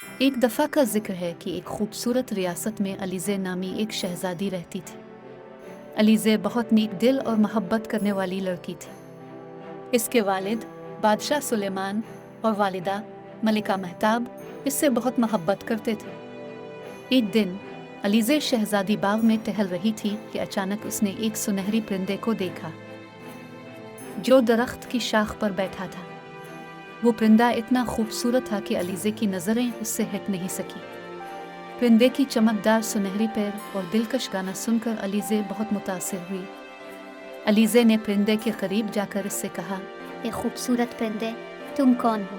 ایک دفعہ کا ذکر ہے کہ ایک خوبصورت ریاست میں علیزے نامی ایک شہزادی رہتی تھی۔ علیزے بہت نیک دل اور محبت کرنے والی لڑکی تھی۔ اس کے والد بادشاہ سلیمان اور والدہ ملکہ مہتاب اس سے بہت محبت کرتے تھے۔ ایک دن علیزے شہزادی باغ میں ٹہل رہی تھی کہ اچانک اس نے ایک سنہری پرندے کو دیکھا جو درخت کی شاخ پر بیٹھا تھا۔ وہ پرندہ اتنا خوبصورت تھا کہ علیزے کی نظریں اس سے ہٹ نہیں سکی۔ پرندے کی چمکدار سنہری پیر اور دلکش گانا سن کر علیزے بہت متاثر ہوئی۔ علیزے نے پرندے کے قریب جا کر اس سے کہا، اے خوبصورت پرندے، تم کون ہو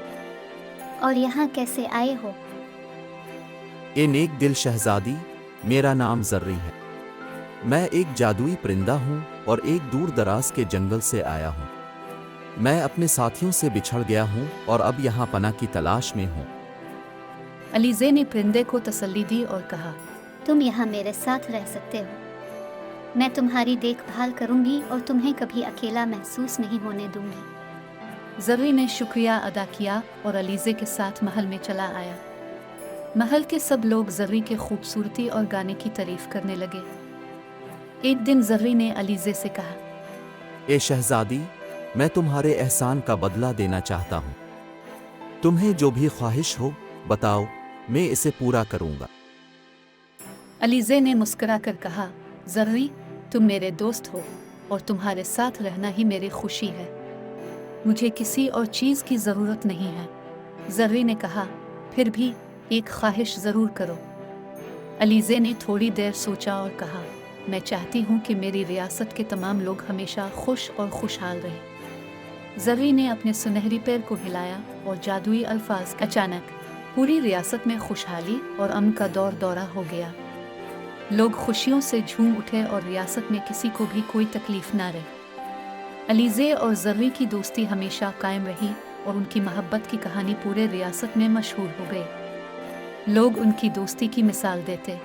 اور یہاں کیسے آئے ہو؟ اے نیک دل شہزادی، میرا نام زرری ہے۔ میں ایک جادوئی پرندہ ہوں اور ایک دور دراز کے جنگل سے آیا ہوں۔ میں اپنے ساتھیوں سے بچھڑ گیا ہوں اور اب یہاں پناہ کی تلاش میں ہوں۔ علیزے نے پرندے کو تسلی دی اور کہا، تم یہاں میرے ساتھ رہ سکتے ہو۔ میں تمہاری دیکھ بھال کروں گی اور تمہیں کبھی اکیلا محسوس نہیں ہونے دوں گی۔ زرری نے شکریہ ادا کیا اور علیزے کے ساتھ محل میں چلا آیا۔ محل کے سب لوگ زرری کے خوبصورتی اور گانے کی تعریف کرنے لگے۔ ایک دن زرری نے علیزے سے کہا، اے شہزادی، میں تمہارے احسان کا بدلہ دینا چاہتا ہوں۔ تمہیں جو بھی خواہش ہو بتاؤ، میں اسے پورا کروں گا۔ علیزے نے مسکرا کر کہا، زرری، تم میرے دوست ہو اور تمہارے ساتھ رہنا ہی میری خوشی ہے۔ مجھے کسی اور چیز کی ضرورت نہیں ہے۔ زرری نے کہا، پھر بھی ایک خواہش ضرور کرو۔ علیزے نے تھوڑی دیر سوچا اور کہا، میں چاہتی ہوں کہ میری ریاست کے تمام لوگ ہمیشہ خوش اور خوشحال رہیں۔ زرری نے اپنے سنہری پیر کو ہلایا اور جادوئی الفاظ اچانک پوری ریاست میں خوشحالی اور امن کا دورہ ہو گیا۔ لوگ خوشیوں سے جھوم اٹھے اور ریاست میں کسی کو بھی کوئی تکلیف نہ رہی۔ علیزے اور زرری کی دوستی ہمیشہ قائم رہی اور ان کی محبت کی کہانی پورے ریاست میں مشہور ہو گئی۔ لوگ ان کی دوستی کی مثال دیتے